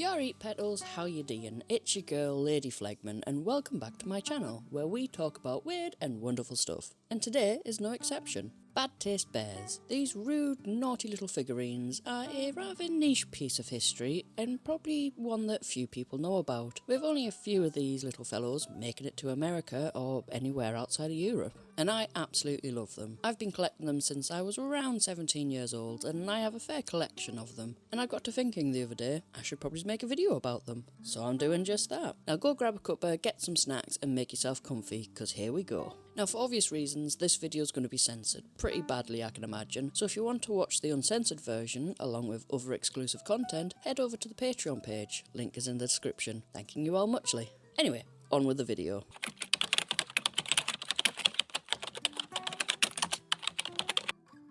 Yari Petals, how you doing? It's your girl Lady Flegman and welcome back to my channel where we talk about weird and wonderful stuff. And today is no exception. Bad taste bears. These rude, naughty little figurines are a rather niche piece of history and probably one that few people know about, with only a few of these little fellows making it to America or anywhere outside of Europe. And I absolutely love them. I've been collecting them since I was around 17 years old and I have a fair collection of them. And I got to thinking the other day I should probably make a video about them. So I'm doing just that. Now go grab a cuppa, get some snacks and make yourself comfy, because here we go. Now for obvious reasons this video is going to be censored, pretty badly I can imagine, so if you want to watch the uncensored version along with other exclusive content, head over to the Patreon page, link is in the description. Thanking you all muchly. Anyway, on with the video.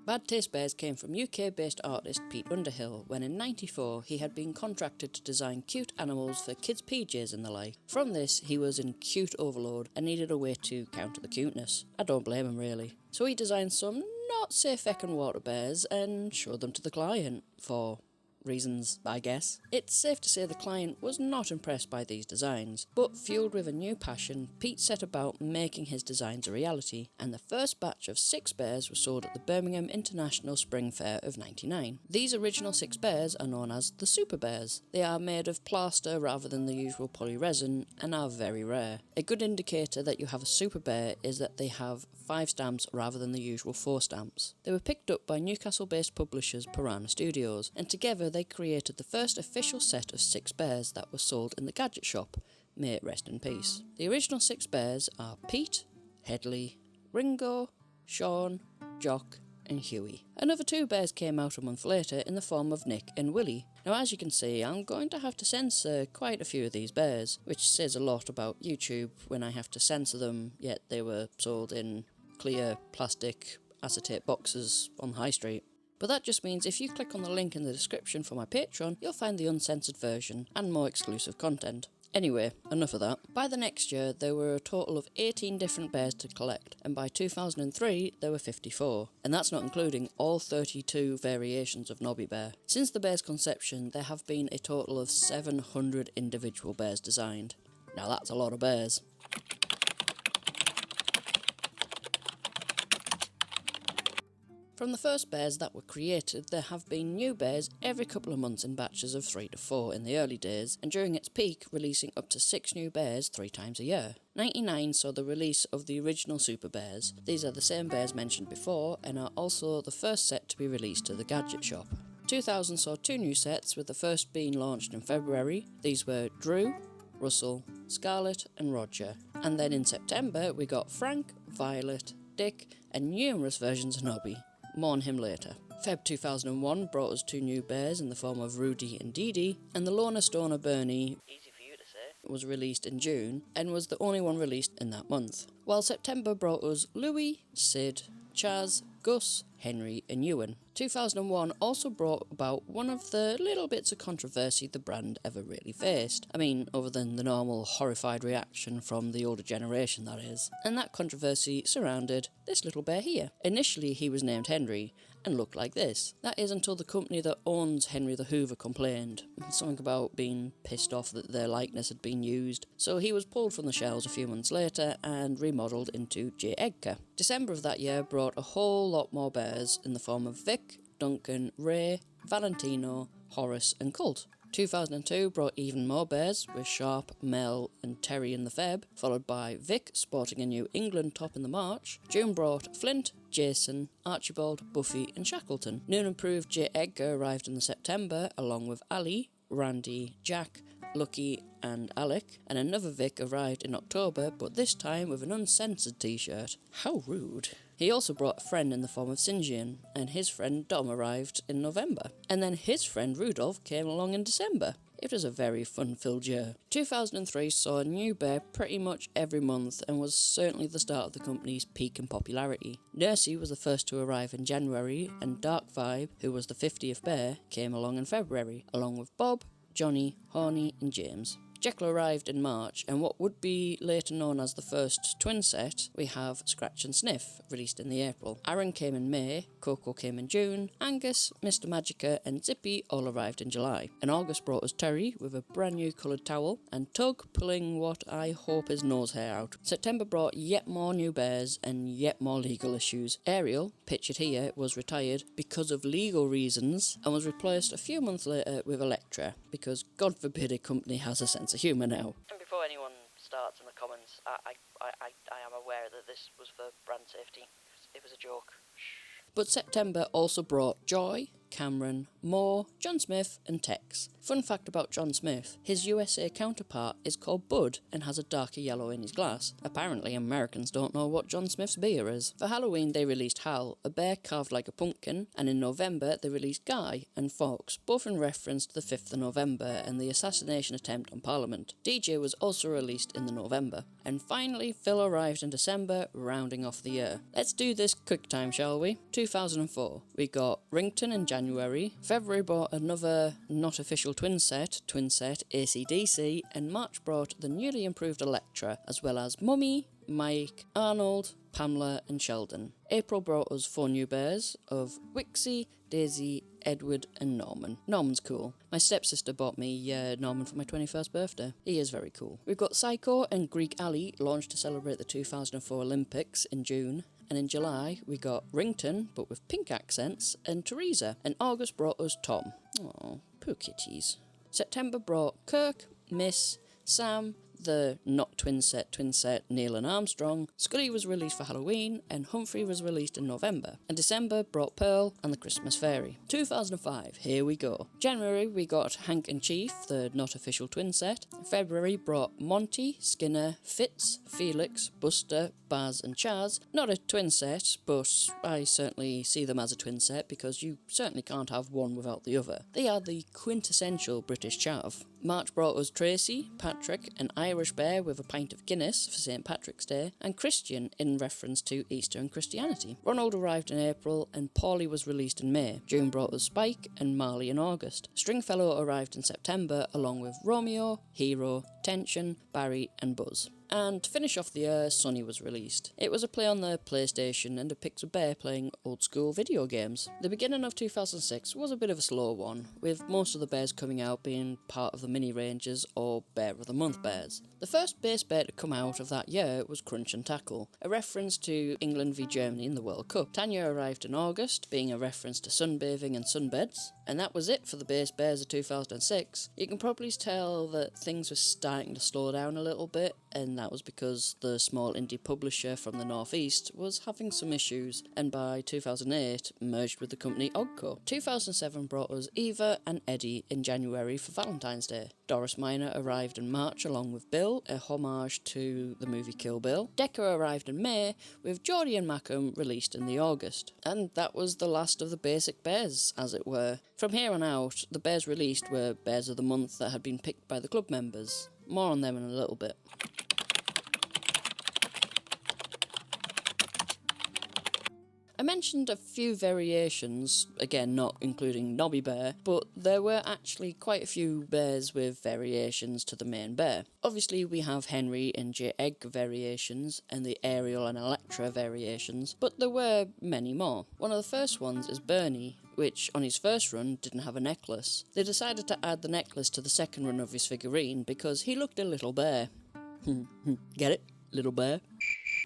Bad Taste Bears came from UK-based artist Pete Underhill when in '94 he had been contracted to design cute animals for kids' PJs and the like. From this he was in cute overload and needed a way to counter the cuteness. I don't blame him really. So he designed some not so feckin' water bears and showed them to the client for reasons, I guess. It's safe to say the client was not impressed by these designs, but fueled with a new passion, Pete set about making his designs a reality, and the first batch of 6 bears was sold at the Birmingham International Spring Fair of '99. These original 6 bears are known as the Super Bears. They are made of plaster rather than the usual polyresin and are very rare. A good indicator that you have a Super Bear is that they have 5 stamps rather than the usual 4 stamps. They were picked up by Newcastle-based publishers Piranha Studios, and together they created the first official set of 6 bears that were sold in the gadget shop. May it rest in peace. The original 6 bears are Pete, Headley, Ringo, Sean, Jock and Huey. Another 2 bears came out a month later in the form of Nick and Willie. Now as you can see, I'm going to have to censor quite a few of these bears, which says a lot about YouTube when I have to censor them, yet they were sold in clear plastic acetate boxes on the high street. But that just means if you click on the link in the description for my Patreon, you'll find the uncensored version and more exclusive content. Anyway, enough of that. By the next year, there were a total of 18 different bears to collect, and by 2003, there were 54. And that's not including all 32 variations of Nobby Bear. Since the bear's conception, there have been a total of 700 individual bears designed. Now that's a lot of bears. From the first bears that were created, there have been new bears every couple of months in batches of 3 to 4 in the early days, and during its peak, releasing up to 6 new bears 3 times a year. '99 saw the release of the original Super Bears. These are the same bears mentioned before, and are also the first set to be released to the gadget shop. 2000 saw 2 new sets, with the first being launched in February. These were Drew, Russell, Scarlett and Roger. And then in September we got Frank, Violet, Dick and numerous versions of Nobby. More on him later. Feb 2001 brought us 2 new bears in the form of Rudy and Dee Dee, and the Loner Stoner Bernie, easy for you to say, was released in June and was the only one released in that month. While September brought us Louie, Sid, Chaz, Gus, Henry and Ewan. 2001 also brought about one of the little bits of controversy the brand ever really faced. I mean, other than the normal horrified reaction from the older generation, that is. And that controversy surrounded this little bear here. Initially he was named Henry and looked like this. That is until the company that owns Henry the Hoover complained. Something about being pissed off that their likeness had been used. So he was pulled from the shelves a few months later and remodelled into J. Edgar. December of that year brought a whole lot more bears in the form of Vic, Duncan, Ray, Valentino, Horace and Colt. 2002 brought even more bears, with Sharp, Mel and Terry in the Feb, followed by Vic sporting a New England top in the March. June brought Flint, Jason, Archibald, Buffy and Shackleton. New and improved J. Edgar arrived in the September, along with Ali, Randy, Jack, Lucky and Alec, and another Vic arrived in October, but this time with an uncensored t-shirt. How rude. He also brought a friend in the form of Sinjian, and his friend Dom arrived in November. And then his friend Rudolph came along in December. It was a very fun-filled year. 2003 saw a new bear pretty much every month and was certainly the start of the company's peak in popularity. Nursey was the first to arrive in January, and Dark Vibe, who was the 50th bear, came along in February, along with Bob, Johnny, Horny and James. Jekyll arrived in March, and what would be later known as the first twin set, we have Scratch and Sniff, released in the April. Aaron came in May, Coco came in June, Angus, Mr. Magica and Zippy all arrived in July. And August brought us Terry with a brand new coloured towel, and Tug pulling what I hope is nose hair out. September brought yet more new bears and yet more legal issues. Ariel, pictured here, was retired because of legal reasons and was replaced a few months later with Electra, because God forbid a company has a sense of humour now. And before anyone starts in the comments, I am aware that this was for brand safety. It was a joke. But September also brought Joy, Cameron, Moore, John Smith and Tex. Fun fact about John Smith, his USA counterpart is called Bud and has a darker yellow in his glass. Apparently Americans don't know what John Smith's beer is. For Halloween they released Hal, a bear carved like a pumpkin, and in November they released Guy and Fox, both in reference to the 5th of November and the assassination attempt on Parliament. DJ was also released in the November. And finally Phil arrived in December, rounding off the year. Let's do this quick time, shall we? 2004. We got Rington in January, February brought another not official twin set AC/DC, and March brought the newly improved Electra, as well as Mummy, Mike, Arnold, Pamela and Sheldon. April brought us 4 new bears of Wixie, Daisy, Edward and Norman. Norman's cool. My stepsister bought me Norman for my 21st birthday. He is very cool. We've got Psycho and Greek Alley launched to celebrate the 2004 Olympics in June. And in July, we got Rington, but with pink accents, and Teresa. And August brought us Tom. Aw, poor kitties. September brought Kirk, Miss, Sam, the not twin set, Neil and Armstrong. Scully was released for Halloween, and Humphrey was released in November. And December brought Pearl and the Christmas Fairy. 2005, here we go. January, we got Hank and Chief, the not official twin set. February brought Monty, Skinner, Fitz, Felix, Buster, Baz and Chaz. Not a twin set, but I certainly see them as a twin set because you certainly can't have one without the other. They are the quintessential British chav. March brought us Tracy, Patrick, an Irish bear with a pint of Guinness for St. Patrick's Day, and Christian in reference to Easter and Christianity. Ronald arrived in April, and Paulie was released in May. June brought us Spike, and Marley in August. Stringfellow arrived in September, along with Romeo, Hero, Tension, Barry, and Buzz. And to finish off the year, Sonny was released. It was a play on the PlayStation and depicts a bear playing old school video games. The beginning of 2006 was a bit of a slow one, with most of the bears coming out being part of the mini ranges or Bear of the Month bears. The first base bear to come out of that year was Crunch and Tackle, a reference to England v Germany in the World Cup. Tanya arrived in August, being a reference to sunbathing and sunbeds. And that was it for the base bears of 2006. You can probably tell that things were starting to slow down a little bit, and that was because the small indie publisher from the northeast was having some issues, and by 2008 merged with the company Ogco. 2007 brought us Eva and Eddie in January for Valentine's Day. Doris Minor arrived in March along with Bill, a homage to the movie Kill Bill. Decker arrived in May, with Geordie and Mackham released in the August. And that was the last of the basic bears, as it were. From here on out, the bears released were bears of the month that had been picked by the club members. More on them in a little bit. I mentioned a few variations, again not including Nobby Bear, but there were actually quite a few bears with variations to the main bear. Obviously we have Henry and J. Egg variations and the Ariel and Electra variations, but there were many more. One of the first ones is Bernie, which on his first run didn't have a necklace. They decided to add the necklace to the second run of his figurine because he looked a little bear. Get it? Little bear?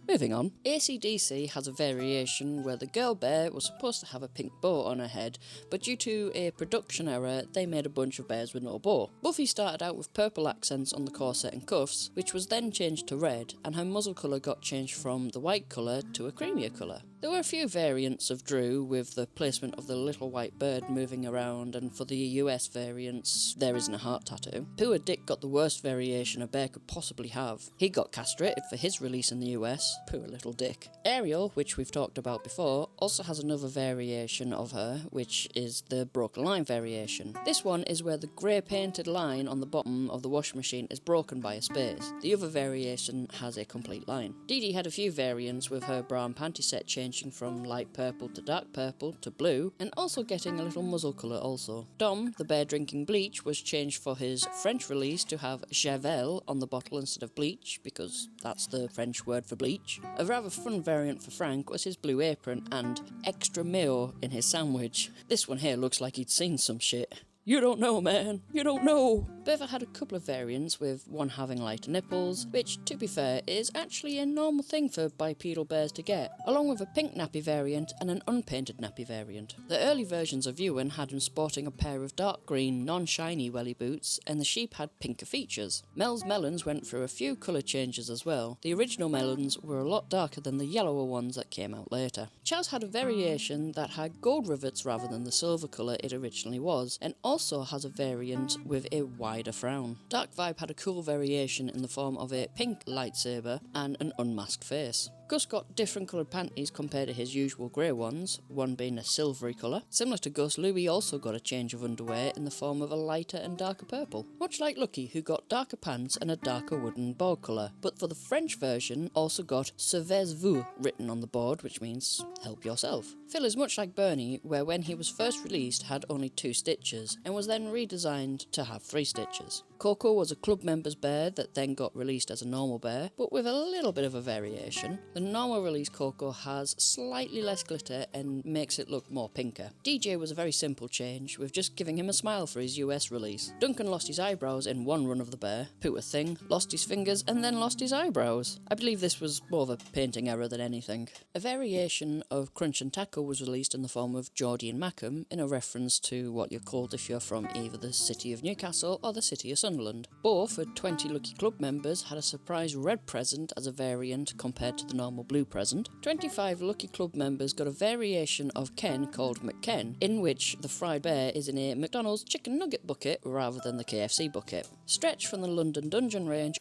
Moving on, AC/DC has a variation where the girl bear was supposed to have a pink bow on her head, but due to a production error, they made a bunch of bears with no bow. Buffy started out with purple accents on the corset and cuffs, which was then changed to red, and her muzzle colour got changed from the white colour to a creamier colour. There were a few variants of Drew, with the placement of the little white bird moving around, and for the US variants, there isn't a heart tattoo. Poor Dick got the worst variation a bear could possibly have. He got castrated for his release in the US. Poor little Dick. Ariel, which we've talked about before, also has another variation of her, which is the broken line variation. This one is where the grey painted line on the bottom of the washing machine is broken by a space. The other variation has a complete line. Dee Dee had a few variants, with her bra and panty set changing ranging from light purple to dark purple to blue, and also getting a little muzzle colour also. Dom, the bear drinking bleach, was changed for his French release to have Javel on the bottle instead of bleach, because that's the French word for bleach. A rather fun variant for Frank was his blue apron and extra mayo in his sandwich. This one here looks like he'd seen some shit. You don't know, man. You don't know. Beaver had a couple of variants, with one having lighter nipples, which, to be fair, is actually a normal thing for bipedal bears to get, along with a pink nappy variant and an unpainted nappy variant. The early versions of Ewan had him sporting a pair of dark green, non-shiny welly boots, and the sheep had pinker features. Mel's melons went through a few colour changes as well. The original melons were a lot darker than the yellower ones that came out later. Chaz had a variation that had gold rivets rather than the silver colour it originally was, and also has a variant with a wider frown. Dark Vibe had a cool variation in the form of a pink lightsaber and an unmasked face. Gus got different coloured panties compared to his usual grey ones, one being a silvery colour. Similar to Gus, Louis also got a change of underwear in the form of a lighter and darker purple, much like Lucky, who got darker pants and a darker wooden board colour, but for the French version also got Servez-vous written on the board, which means help yourself. Phil is much like Bernie, where when he was first released had only 2 stitches, and was then redesigned to have 3 stitches. Coco was a club member's bear that then got released as a normal bear, but with a little bit of a variation. The normal release Coco has slightly less glitter and makes it look more pinker. DJ was a very simple change, with just giving him a smile for his US release. Duncan lost his eyebrows in one run of the bear, Pooh a thing, lost his fingers and then lost his eyebrows. I believe this was more of a painting error than anything. A variation of Crunch and Tackle was released in the form of Geordie and Mackham, in a reference to what you're called if you're from either the city of Newcastle or the city of Sunderland. Both, with 20 lucky club members, had a surprise red present as a variant compared to the normal blue present. 25 lucky club members got a variation of Ken called McKen, in which the fried bear is in a McDonald's chicken nugget bucket rather than the KFC bucket. Stretch from the London Dungeon range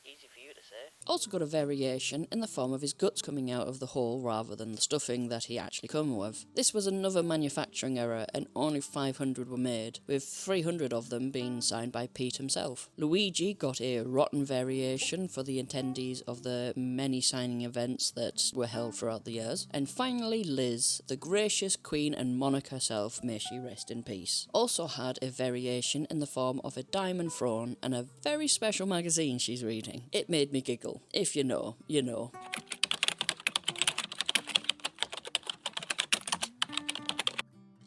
also got a variation in the form of his guts coming out of the hole rather than the stuffing that he actually come with. This was another manufacturing error, and only 500 were made, with 300 of them being signed by Pete himself. Luigi got a rotten variation for the attendees of the many signing events that were held throughout the years. And finally Liz, the gracious queen and monarch herself, may she rest in peace, also had a variation in the form of a diamond throne and a very special magazine she's reading. It made me giggle. If you know, you know.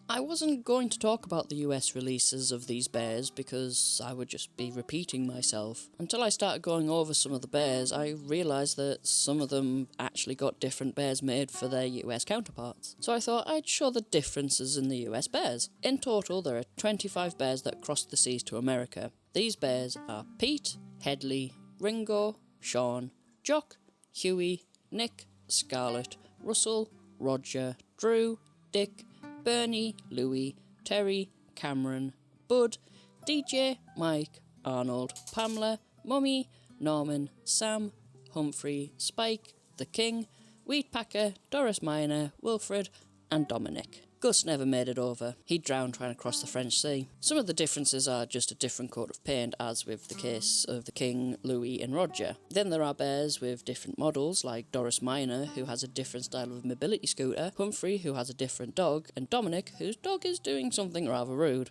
I wasn't going to talk about the US releases of these bears because I would just be repeating myself. Until I started going over some of the bears, I realised that some of them actually got different bears made for their US counterparts. So I thought I'd show the differences in the US bears. In total, there are 25 bears that crossed the seas to America. These bears are Pete, Headley, Ringo, Sean, Jock, Huey, Nick, Scarlett, Russell, Roger, Drew, Dick, Bernie, Louie, Terry, Cameron, Bud, DJ, Mike, Arnold, Pamela, Mummy, Norman, Sam, Humphrey, Spike, The King, Weedpacker, Doris Minor, Wilfred, and Dominic. Gus never made it over. He drowned trying to cross the French Sea. Some of the differences are just a different coat of paint, as with the case of the King, Louis and Roger. Then there are bears with different models, like Doris Minor, who has a different style of mobility scooter, Humphrey, who has a different dog, and Dominic, whose dog is doing something rather rude.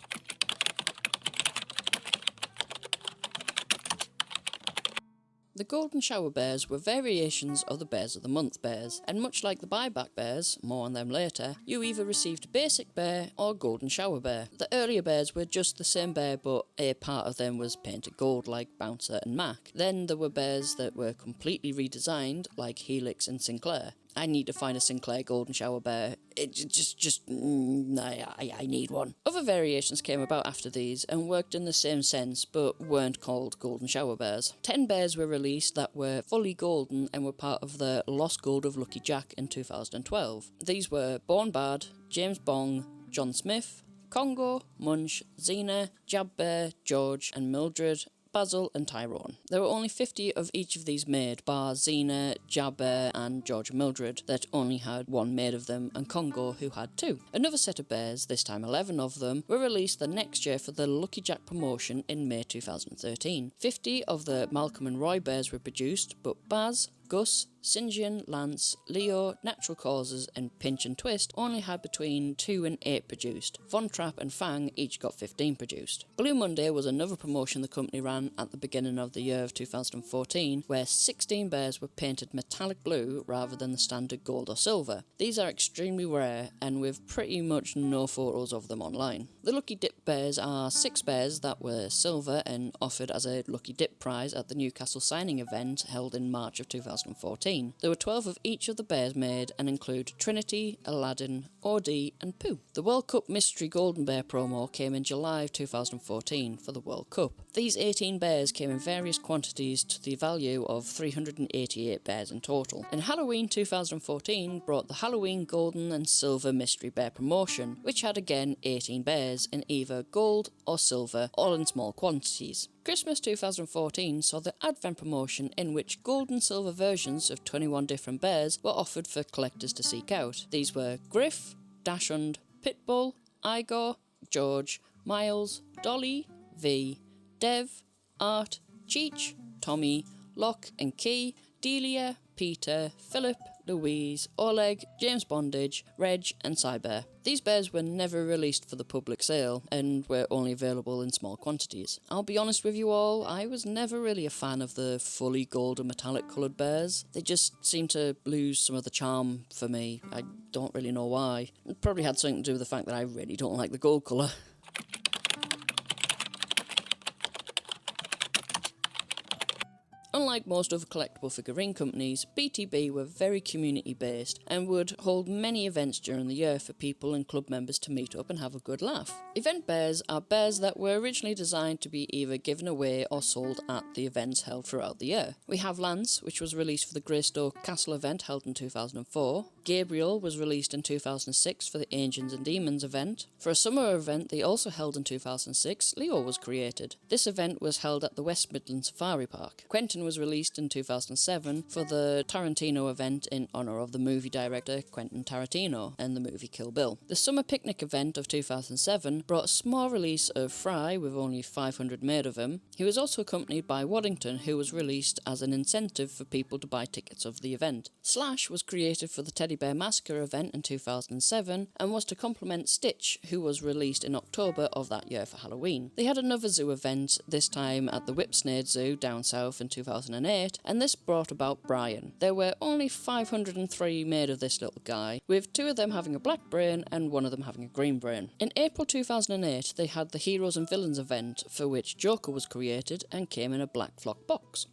The Golden Shower Bears were variations of the Bears of the Month bears, and much like the buyback bears, more on them later, you either received Basic Bear or Golden Shower Bear. The earlier bears were just the same bear, but a part of them was painted gold like Bouncer and Mac. Then there were bears that were completely redesigned, like Helix and Sinclair. I need to find a Sinclair Golden Shower Bear. I need one. Other variations came about after these and worked in the same sense, but weren't called Golden Shower Bears. 10 bears were released that were fully golden and were part of the Lost Gold of Lucky Jack in 2012. These were Born Bad, James Bong, John Smith, Congo, Munch, Xena, Jab Bear, George and Mildred, Basil and Tyrone. There were only 50 of each of these made, bar Xena, Jabber and George Mildred, that only had one made of them, and Congo, who had 2. Another set of bears, this time 11 of them, were released the next year for the Lucky Jack promotion in May 2013. 50 of the Malcolm and Roy bears were produced, but Baz, Gus, Sinjin, Lance, Leo, Natural Causes and Pinch and Twist only had between 2 and 8 produced. Von Trapp and Fang each got 15 produced. Blue Monday was another promotion the company ran at the beginning of the year of 2014, where 16 bears were painted metallic blue rather than the standard gold or silver. These are extremely rare and with pretty much no photos of them online. The Lucky Dip bears are 6 bears that were silver and offered as a Lucky Dip prize at the Newcastle signing event held in March of 2014. There were 12 of each of the bears made and include Trinity, Aladdin, OD and Pooh. The World Cup Mystery Golden Bear promo came in July of 2014 for the World Cup. These 18 bears came in various quantities to the value of 388 bears in total. And Halloween 2014 brought the Halloween Golden and Silver Mystery Bear promotion, which had again 18 bears in either gold or silver, all in small quantities. Christmas 2014 saw the Advent promotion in which gold and silver versions of 21 different bears were offered for collectors to seek out. These were Griff, Dachshund, Pitbull, Igor, George, Miles, Dolly, V, Dev, Art, Cheech, Tommy, Locke and Key, Delia, Peter, Philip, Louise, Oleg, James Bondage, Reg and Cyber. These bears were never released for the public sale and were only available in small quantities. I'll be honest with you all, I was never really a fan of the fully gold and metallic coloured bears. They just seem to lose some of the charm for me. I don't really know why. It probably had something to do with the fact that I really don't like the gold colour. Unlike most other collectible figurine companies, BTB were very community-based and would hold many events during the year for people and club members to meet up and have a good laugh. Event bears are bears that were originally designed to be either given away or sold at the events held throughout the year. We have Lance, which was released for the Greystoke Castle event held in 2004. Gabriel was released in 2006 for the Ancients and Demons event. For a summer event they also held in 2006, Leo was created. This event was held at the West Midlands Safari Park. Quentin was released in 2007 for the Tarantino event in honour of the movie director Quentin Tarantino and the movie Kill Bill. The Summer Picnic event of 2007 brought a small release of Fry with only 500 made of him. He was also accompanied by Waddington, who was released as an incentive for people to buy tickets of the event. Slash was created for the Teddy Bear Massacre event in 2007 and was to complement Stitch, who was released in October of that year for Halloween. They had another zoo event, this time at the Whipsnade Zoo down south in 2008, and this brought about Brian. There were only 503 made of this little guy, with 2 of them having a black brain and 1 of them having a green brain. In April 2008, they had the Heroes and Villains event, for which Joker was created and came in a black flock box.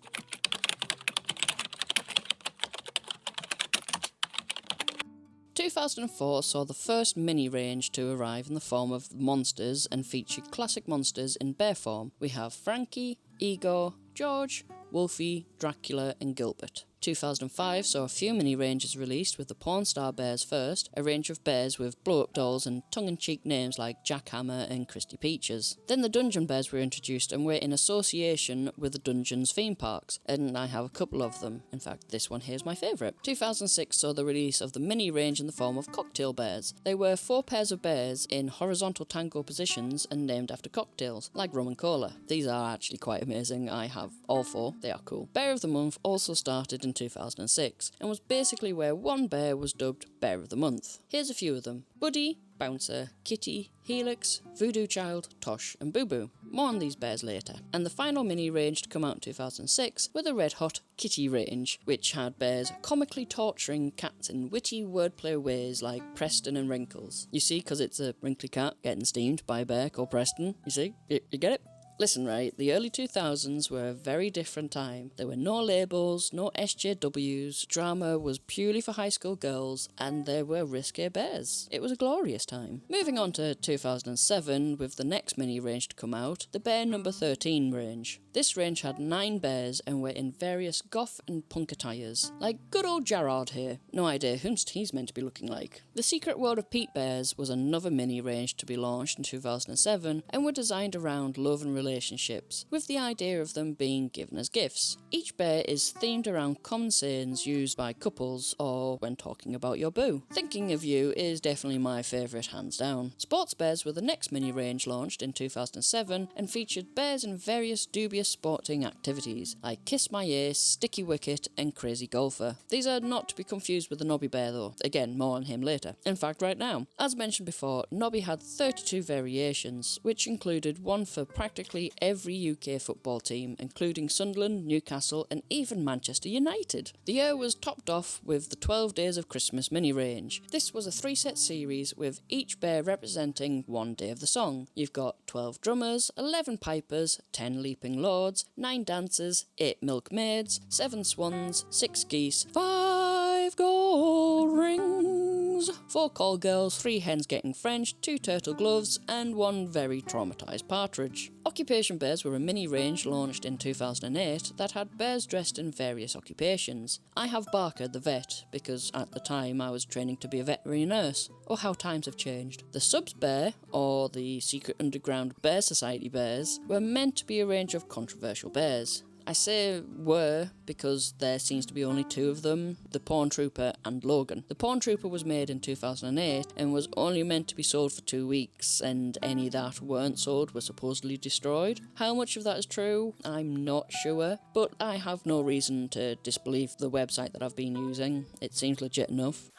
2004 saw the first mini range to arrive in the form of monsters and featured classic monsters in bear form. We have Frankie, Igor, George, Wolfie, Dracula and Gilbert. 2005 saw a few mini ranges released, with the Pawn Star Bears first, a range of bears with blow-up dolls and tongue-in-cheek names like Jack Hammer and Christy Peaches. Then the Dungeon Bears were introduced and were in association with the Dungeons theme parks, and I have a couple of them. In fact, this one here is my favourite. 2006 saw the release of the mini range in the form of Cocktail Bears. They were 4 pairs of bears in horizontal tango positions and named after cocktails, like rum and cola. These are actually quite amazing. I have all 4. They are cool. Bear of the Month also started in 2006 and was basically where one bear was dubbed Bear of the Month. Here's a few of them: Buddy, Bouncer, Kitty, Helix, Voodoo Child, Tosh and Boo Boo. More on these bears later. And the final mini range to come out in 2006 were the Red Hot Kitty range, which had bears comically torturing cats in witty wordplay ways like Preston and Wrinkles. You see, because it's a wrinkly cat getting steamed by a bear called Preston. You see? You get it? Listen, right, the early 2000s were a very different time. There were no labels, no SJWs, drama was purely for high school girls, and there were risque bears. It was a glorious time. Moving on to 2007, with the next mini range to come out, the Bear number 13 range. This range had 9 bears and were in various goth and punk attires. Like good old Gerard here. No idea whom he's meant to be looking like. The Secret World of Pete Bears was another mini range to be launched in 2007 and were designed around love and relationships, with the idea of them being given as gifts. Each bear is themed around common sayings used by couples or when talking about your boo. Thinking of You is definitely my favourite, hands down. Sports bears were the next mini range launched in 2007 and featured bears in various dubious sporting activities like Kiss My Ace, Sticky Wicket and Crazy Golfer. These are not to be confused with the Nobby bear though, again more on him later. In fact right now. As mentioned before, Nobby had 32 variations, which included one for practically every UK football team, including Sunderland, Newcastle and even Manchester United. The year was topped off with the 12 Days of Christmas mini range. This was a 3-set series with each bear representing one day of the song. You've got 12 drummers, 11 pipers, 10 leaping lords, 9 dancers, 8 milkmaids, 7 swans, 6 geese, 5 gold rings, 4 call girls, 3 hens getting French, 2 turtle gloves and 1 very traumatised partridge. Occupation bears were a mini range launched in 2008 that had bears dressed in various occupations. I have Barker the vet because at the time I was training to be a veterinary nurse. Oh, how times have changed. The Subs bear, or the Secret Underground Bear Society bears, were meant to be a range of controversial bears. I say were because there seems to be only 2 of them, the Pawn Trooper and Logan. The Pawn Trooper was made in 2008 and was only meant to be sold for 2 weeks, and any that weren't sold were supposedly destroyed. How much of that is true, I'm not sure, but I have no reason to disbelieve the website that I've been using. It seems legit enough.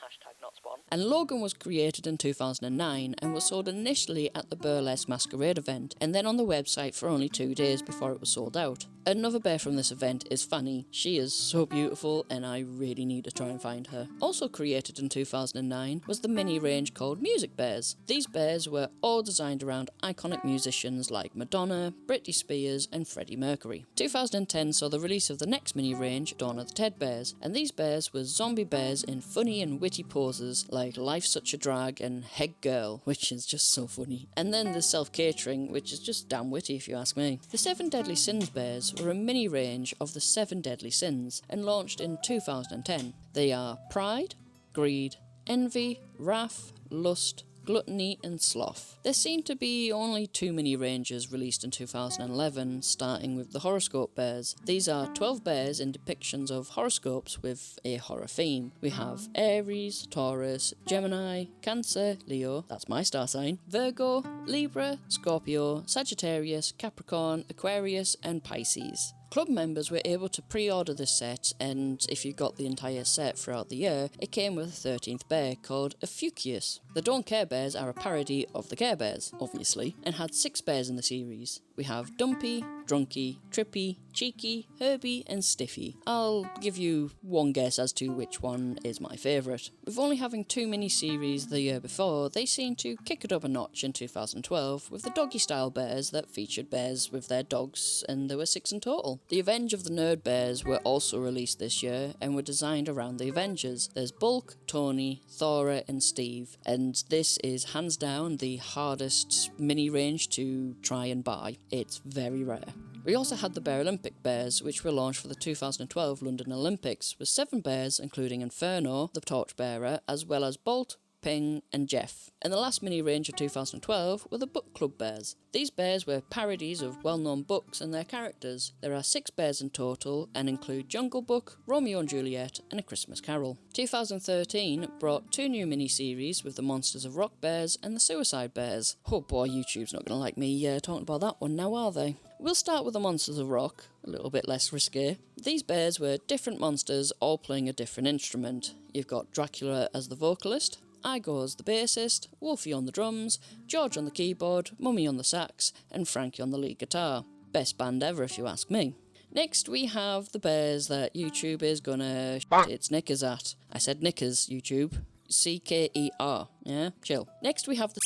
And Logan was created in 2009 and was sold initially at the Burlesque Masquerade event and then on the website for only 2 days before it was sold out. Another bear from this event is Fanny. She is so beautiful and I really need to try and find her. Also created in 2009 was the mini range called Music Bears. These bears were all designed around iconic musicians like Madonna, Britney Spears and Freddie Mercury. 2010 saw the release of the next mini range, Dawn of the Ted Bears, and these bears were zombie bears in funny and witty poses like Life's Such a Drag and Head Girl, which is just so funny. And then there's Self-Catering, which is just damn witty if you ask me. The 7 Deadly Sins bears were a mini range of the 7 Deadly Sins and launched in 2010. They are Pride, Greed, Envy, Wrath, Lust, Gluttony and Sloth. There seem to be only 2 mini ranges released in 2011, starting with the horoscope bears. These are 12 bears in depictions of horoscopes with a horror theme. We have Aries, Taurus, Gemini, Cancer, Leo, that's my star sign, Virgo, Libra, Scorpio, Sagittarius, Capricorn, Aquarius and Pisces. Club members were able to pre-order this set, and if you got the entire set throughout the year, it came with a 13th bear called Ophiuchus. The Don't Care Bears are a parody of the Care Bears, obviously, and had 6 bears in the series. We have Dumpy, Drunky, Trippy, Cheeky, Herbie and Stiffy. I'll give you one guess as to which one is my favourite. With only having 2 mini-series the year before, they seemed to kick it up a notch in 2012 with the doggy-style bears that featured bears with their dogs, and there were 6 in total. The Avenge of the Nerd Bears were also released this year and were designed around the Avengers. There's Bulk, Tony, Thora and Steve, and this is hands down the hardest mini-range to try and buy. It's very rare. We also had the Bear Olympic Bears, which were launched for the 2012 London Olympics, with 7 bears including Inferno, the torchbearer, as well as Bolt, Ping and Jeff. And the last mini range of 2012 were the Book Club Bears. These bears were parodies of well-known books and their characters. There are 6 bears in total and include Jungle Book, Romeo and Juliet and A Christmas Carol. 2013 brought 2 new mini-series with the Monsters of Rock Bears and the Suicide Bears. Oh boy, YouTube's not going to like me talking about that one now, are they? We'll start with the Monsters of Rock, a little bit less risque. These bears were different monsters all playing a different instrument. You've got Dracula as the vocalist, Igor as the bassist, Wolfie on the drums, George on the keyboard, Mummy on the sax, and Frankie on the lead guitar. Best band ever if you ask me. Next we have the bears that YouTube is gonna shit its knickers at. I said knickers, YouTube. C-K-E-R, yeah? Chill. Next we have the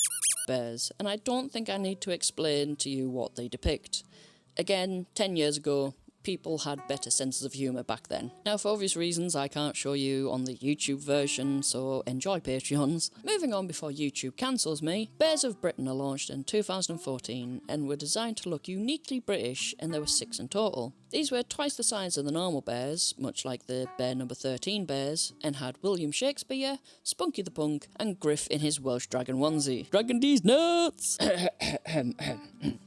bears, and I don't think I need to explain to you what they depict. Again, 10 years ago, people had better senses of humour back then. Now, for obvious reasons, I can't show you on the YouTube version, so enjoy Patreons. Moving on before YouTube cancels me, Bears of Britain are launched in 2014 and were designed to look uniquely British, and there were 6 in total. These were twice the size of the normal bears, much like the bear number 13 bears, and had William Shakespeare, Spunky the Punk, and Griff in his Welsh dragon onesie. Dragon D's nuts!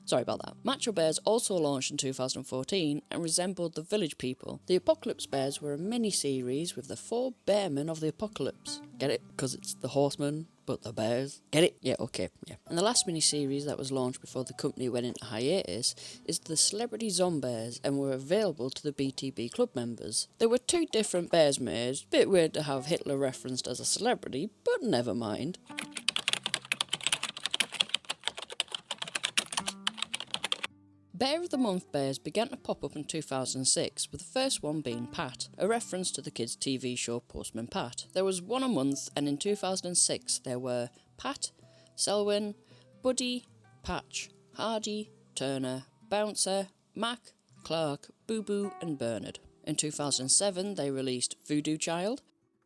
Sorry about that. Macho Bears also launched in 2014 and resembled the Village People. The Apocalypse Bears were a mini-series with the 4 bearmen of the apocalypse. Get it? Because it's the horsemen, but the bears. Get it? Yeah, okay, yeah. And the last mini-series that was launched before the company went into hiatus is the Celebrity Zombears and were available to the BTB club members. There were 2 different bears made. Bit weird to have Hitler referenced as a celebrity, but never mind. Bear of the Month bears began to pop up in 2006, with the first one being Pat, a reference to the kids' TV show Postman Pat. There was one a month, and in 2006 there were Pat, Selwyn, Buddy, Patch, Hardy, Turner, Bouncer, Mac, Clark, Boo Boo and Bernard. In 2007 they released Voodoo Child,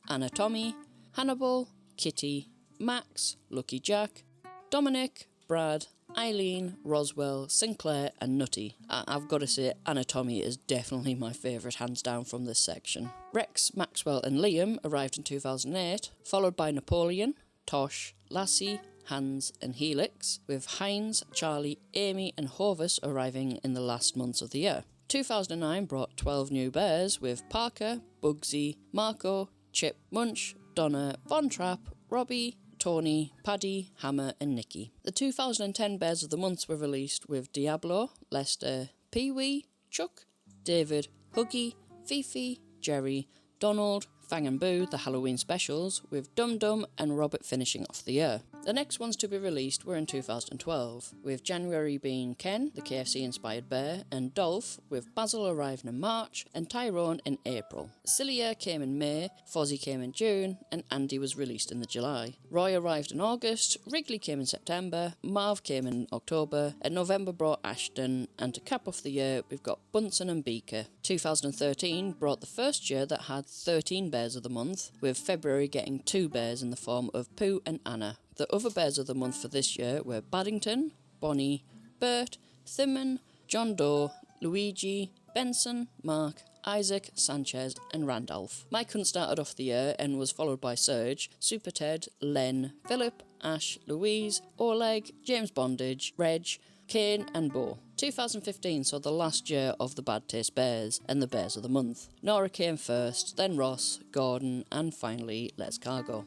Anna Tommy, Hannibal, Kitty, Max, Lucky Jack, Dominic, Brad, Eileen, Roswell, Sinclair and Nutty. I've got to say, Anna Tommy is definitely my favourite hands down from this section. Rex, Maxwell and Liam arrived in 2008, followed by Napoleon, Tosh, Lassie, Hans and Helix, with Heinz, Charlie, Amy and Hovis arriving in the last months of the year. 2009 brought 12 new bears with Parker, Bugsy, Marco, Chip, Munch, Donna, Von Trapp, Robbie, Tony, Paddy, Hammer and Nikki. The 2010 Bears of the Month were released with Diablo, Lester, Pee-wee, Chuck, David, Huggy, Fifi, Jerry, Donald, Fang and Boo, the Halloween specials, with Dum Dum and Robert finishing off the year. The next ones to be released were in 2012, with January being Ken, the KFC-inspired bear, and Dolph, with Basil arriving in March, and Tyrone in April. Cilia came in May, Fozzie came in June, and Andy was released in the July. Roy arrived in August, Wrigley came in September, Marv came in October, and November brought Ashton, and to cap off the year, we've got Bunsen and Beaker. 2013 brought the first year that had 13 Bears of the Month, with February getting 2 bears in the form of Pooh and Anna. The other Bears of the Month for this year were Baddington, Bonnie, Bert, Thimmen, John Doe, Luigi, Benson, Mark, Isaac, Sanchez and Randolph. Mike Hunt started off the year and was followed by Serge, Super Ted, Len, Philip, Ash, Louise, Oleg, James Bondage, Reg, Kane and Bo. 2015 saw the last year of the Bad Taste Bears and the Bears of the Month. Nora came first, then Ross, Gordon and finally Les Cargo.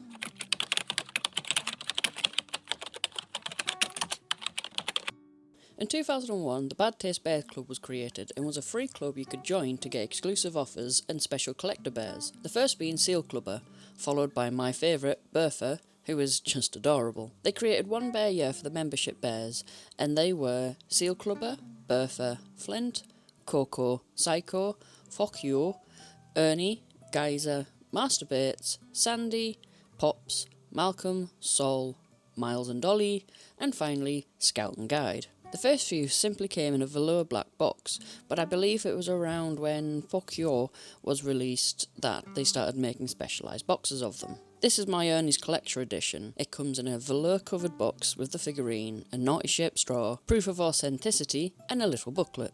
In 2001, the Bad Taste Bears Club was created and was a free club you could join to get exclusive offers and special collector bears. The first being Seal Clubber, followed by my favourite, Bertha, who was just adorable. They created one bear a year for the membership bears, and they were Seal Clubber, Bertha, Flint, Coco, Psycho, Fokyo, Ernie, Geyser, Master Bates, Sandy, Pops, Malcolm, Sol, Miles and Dolly, and finally Scout and Guide. The first few simply came in a velour black box, but I believe it was around when Fokyo was released that they started making specialised boxes of them. This is my Ernie's Collector Edition. It comes in a velour covered box with the figurine, a naughty shaped straw, proof of authenticity, and a little booklet.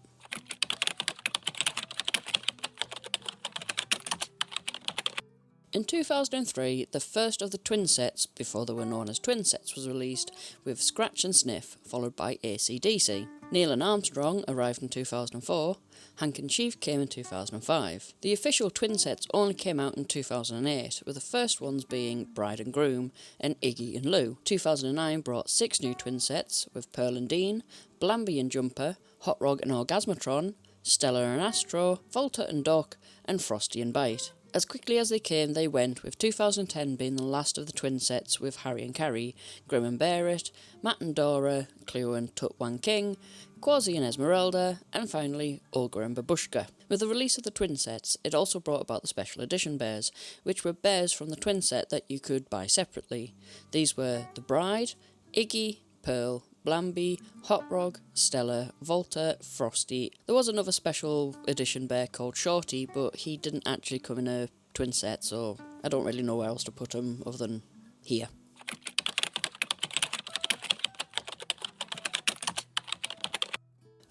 In 2003, the first of the twin sets, before they were known as twin sets, was released with Scratch and Sniff, followed by AC/DC. Neil and Armstrong arrived in 2004, Hank and Chief came in 2005. The official twin sets only came out in 2008, with the first ones being Bride and Groom and Iggy and Lou. 2009 brought 6 new twin sets, with Pearl and Dean, Blamby and Jumper, Hot Rod and Orgasmatron, Stella and Astro, Volta and Doc, and Frosty and Bite. As quickly as they came, they went, with 2010 being the last of the twin sets with Harry and Carrie, Grim and Barrett, Matt and Dora, Cleo and Tut Wan King, Quasi and Esmeralda, and finally Olga and Babushka. With the release of the twin sets, it also brought about the special edition bears, which were bears from the twin set that you could buy separately. These were the Bride, Iggy, Pearl, Blamby, Hot Rod, Stella, Volta, Frosty. There was another special edition bear called Shorty, but he didn't actually come in a twin set, so I don't really know where else to put him other than here.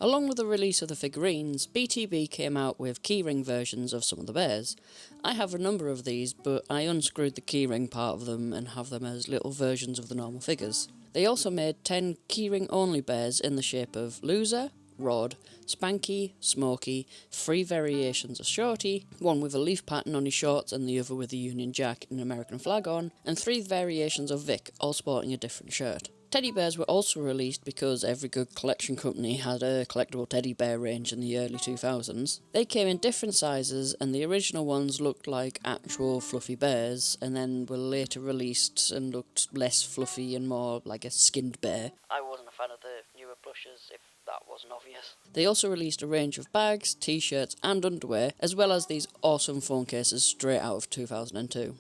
Along with the release of the figurines, BTB came out with keyring versions of some of the bears. I have a number of these, but I unscrewed the keyring part of them and have them as little versions of the normal figures. They also made 10 keyring-only bears in the shape of Loser, Rod, Spanky, Smokey, 3 variations of Shorty, one with a leaf pattern on his shorts and the other with a Union Jack and an American flag on, and 3 variations of Vic, all sporting a different shirt. Teddy bears were also released because every good collection company had a collectible teddy bear range in the early 2000s. They came in different sizes, and the original ones looked like actual fluffy bears, and then were later released and looked less fluffy and more like a skinned bear. I wasn't a fan of the newer plushes, if that wasn't obvious. They also released a range of bags, t-shirts and underwear, as well as these awesome phone cases straight out of 2002.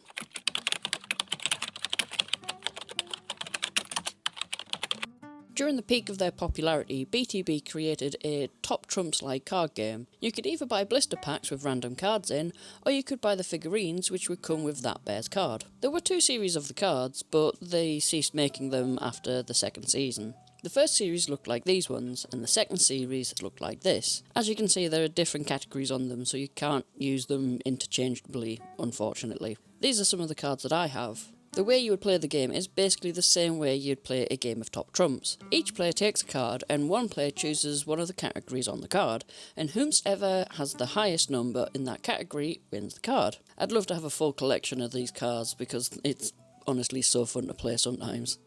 During the peak of their popularity, BTB created a Top Trumps-like card game. You could either buy blister packs with random cards in, or you could buy the figurines which would come with that bear's card. There were 2 series of the cards, but they ceased making them after the second season. The first series looked like these ones, and the second series looked like this. As you can see, there are different categories on them, so you can't use them interchangeably, unfortunately. These are some of the cards that I have. The way you would play the game is basically the same way you'd play a game of Top Trumps. Each player takes a card, and one player chooses one of the categories on the card, and whomsoever has the highest number in that category wins the card. I'd love to have a full collection of these cards because it's honestly so fun to play sometimes.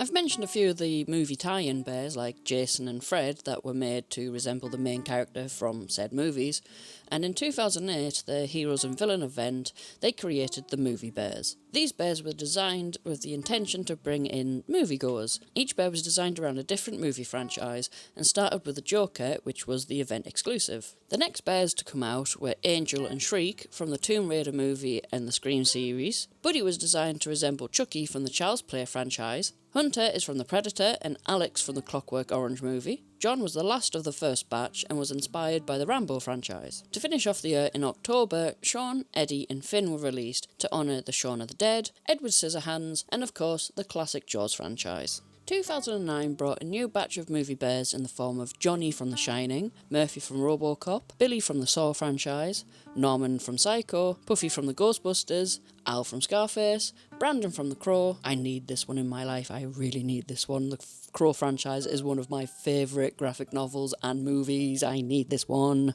I've mentioned a few of the movie tie-in bears like Jason and Fred that were made to resemble the main character from said movies, and in 2008, the Heroes and Villain event, they created the movie bears. These bears were designed with the intention to bring in moviegoers. Each bear was designed around a different movie franchise and started with the Joker, which was the event exclusive. The next bears to come out were Angel and Shriek from the Tomb Raider movie and the Scream series. Buddy was designed to resemble Chucky from the Child's Play franchise. Hunter is from the Predator and Alex from the Clockwork Orange movie. John was the last of the first batch and was inspired by the Rambo franchise. To finish off the year in October, Shaun, Eddie and Finn were released to honour the Shaun of the Dead, Edward Scissorhands and of course the classic Jaws franchise. 2009 brought a new batch of movie bears in the form of Johnny from The Shining, Murphy from RoboCop, Billy from the Saw franchise, Norman from Psycho, Puffy from the Ghostbusters, Al from Scarface, Brandon from The Crow. I need this one in my life, I really need this one. The Crow franchise is one of my favourite graphic novels and movies, I need this one.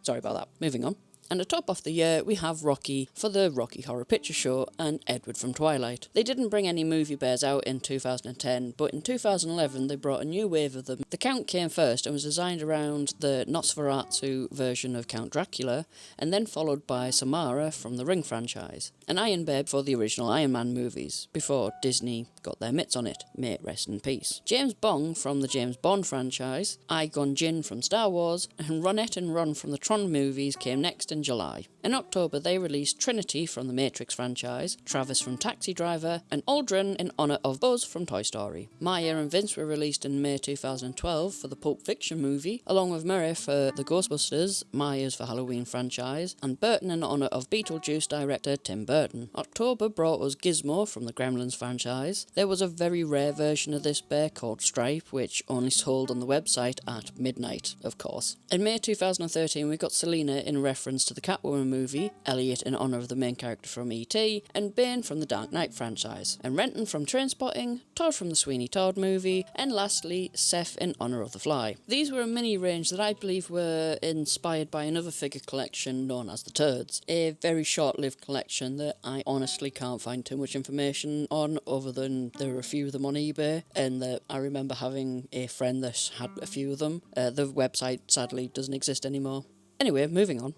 Sorry about that, moving on. And to top off the year, we have Rocky for the Rocky Horror Picture Show and Edward from Twilight. They didn't bring any movie bears out in 2010, but in 2011 they brought a new wave of them. The Count came first and was designed around the Nosferatu version of Count Dracula, and then followed by Samara from the Ring franchise. An Iron Bear for the original Iron Man movies, before Disney got their mitts on it. May it rest in peace. James Bong from the James Bond franchise, Qui-Gon Jinn from Star Wars, and Ronette and Ron from the Tron movies came next in July. In October they released Trinity from the Matrix franchise, Travis from Taxi Driver, and Aldrin in honour of Buzz from Toy Story. Maya and Vince were released in May 2012 for the Pulp Fiction movie, along with Murray for the Ghostbusters, Myers for Halloween franchise, and Burton in honour of Beetlejuice director Tim Burton. October brought us Gizmo from the Gremlins franchise. There was a very rare version of this bear called Stripe, which only sold on the website at midnight, of course. In May 2013 we got Selena in reference to the Catwoman movie, Elliot in honour of the main character from E.T., and Bane from the Dark Knight franchise, and Renton from Trainspotting, Todd from the Sweeney Todd movie, and lastly Seth in honour of The Fly. These were a mini range that I believe were inspired by another figure collection known as the Turds, a very short-lived collection that I honestly can't find too much information on other than there are a few of them on eBay, and that I remember having a friend that had a few of them. The website sadly doesn't exist anymore. Anyway, moving on.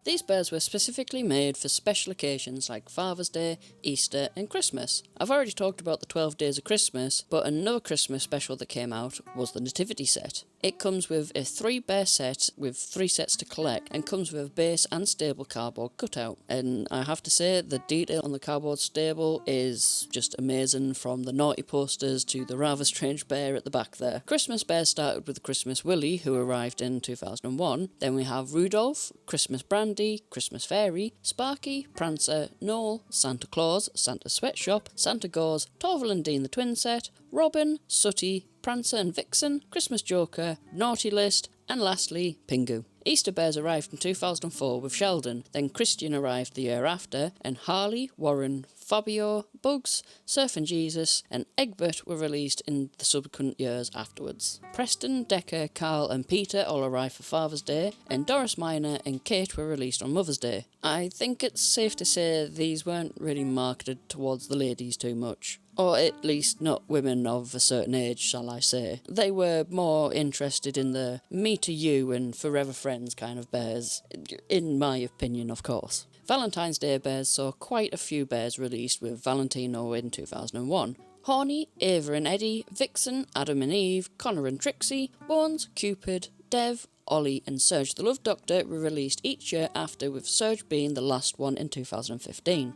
These bears were specifically made for special occasions like Father's Day, Easter and Christmas. I've already talked about the 12 Days of Christmas, but another Christmas special that came out was the Nativity set. It comes with a 3-bear set with 3 sets to collect and comes with a base and stable cardboard cutout. And I have to say, the detail on the cardboard stable is just amazing, from the naughty posters to the rather strange bear at the back there. Christmas bears started with Christmas Willie, who arrived in 2001. Then we have Rudolph, Christmas Brandon, Dandy, Christmas Fairy, Sparky, Prancer, Noel, Santa Claus, Santa Sweatshop, Santa Gauze, Torval and Dean the Twin Set, Robin, Sooty, Prancer and Vixen, Christmas Joker, Naughty List, and lastly, Pingu. Easter bears arrived in 2004 with Sheldon, then Christian arrived the year after, and Harley, Warren, Fabio, Bugs, Surf and Jesus, and Egbert were released in the subsequent years afterwards. Preston, Decker, Carl and Peter all arrived for Father's Day, and Doris Minor and Kate were released on Mother's Day. I think it's safe to say these weren't really marketed towards the ladies too much. Or at least not women of a certain age, shall I say. They were more interested in the me to you and forever friends kind of bears, in my opinion, of course. Valentine's Day bears saw quite a few bears released, with Valentino in 2001. Horny, Ava and Eddie, Vixen, Adam and Eve, Connor and Trixie, Bones, Cupid, Dev, Ollie and Serge the Love Doctor were released each year after, with Serge being the last one in 2015.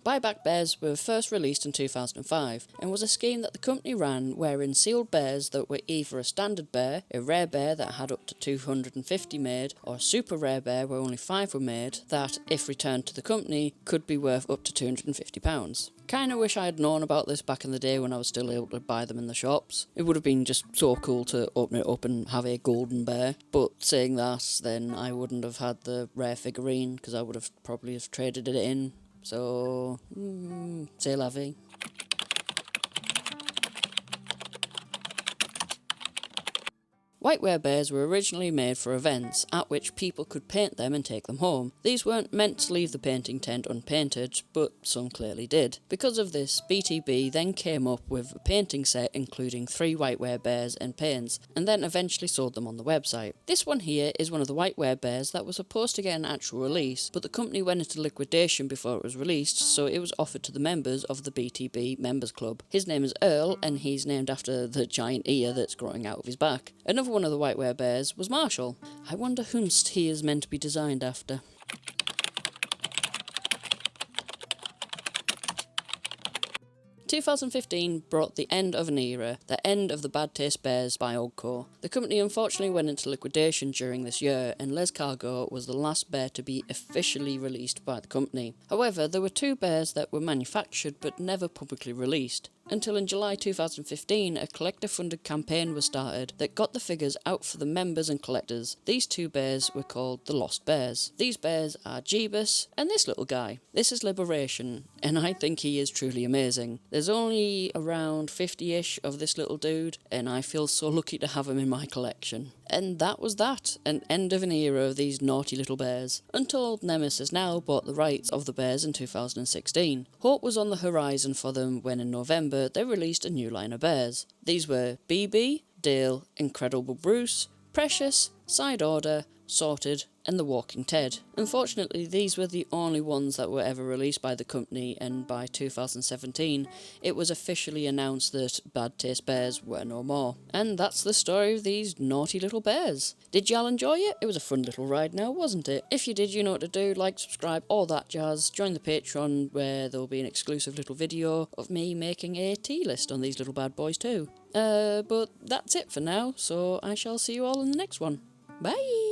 Buyback bears were first released in 2005 and was a scheme that the company ran wherein sealed bears that were either a standard bear, a rare bear that had up to 250 made, or a super rare bear where only 5 were made that, if returned to the company, could be worth up to £250. Kinda wish I had known about this back in the day when I was still able to buy them in the shops. It would have been just so cool to open it up and have a golden bear, but saying that, then I wouldn't have had the rare figurine because I would have probably have traded it in. So, c'est la vie. Whiteware bears were originally made for events, at which people could paint them and take them home. These weren't meant to leave the painting tent unpainted, but some clearly did. Because of this, BTB then came up with a painting set including 3 whiteware bears and paints, and then eventually sold them on the website. This one here is one of the whiteware bears that was supposed to get an actual release, but the company went into liquidation before it was released, so it was offered to the members of the BTB Members Club. His name is Earl, and he's named after the giant ear that's growing out of his back. Another one of the whiteware bears was Marshall. I wonder whomst he is meant to be designed after. 2015 brought the end of an era, the end of the Bad Taste Bears by Ogco. The company unfortunately went into liquidation during this year, and Les Cargo was the last bear to be officially released by the company. However, there were 2 bears that were manufactured but never publicly released. Until in July 2015, a collector-funded campaign was started that got the figures out for the members and collectors. These 2 bears were called the Lost Bears. These bears are Jeebus and this little guy. This is Liberation, and I think he is truly amazing. There's only around 50-ish of this little dude, and I feel so lucky to have him in my collection. And that was that, an end of an era of these naughty little bears. Untold Nemesis now bought the rights of the bears in 2016. Hope was on the horizon for them when in November they released a new line of bears. These were BB, Dale, Incredible Bruce, Precious, Side Order, Sorted, and The Walking Ted. Unfortunately, these were the only ones that were ever released by the company, and by 2017, it was officially announced that Bad Taste Bears were no more. And that's the story of these naughty little bears. Did y'all enjoy it? It was a fun little ride now, wasn't it? If you did, you know what to do. Like, subscribe, all that jazz. Join the Patreon, where there'll be an exclusive little video of me making a tea list on these little bad boys too. But that's it for now, so I shall see you all in the next one. Bye!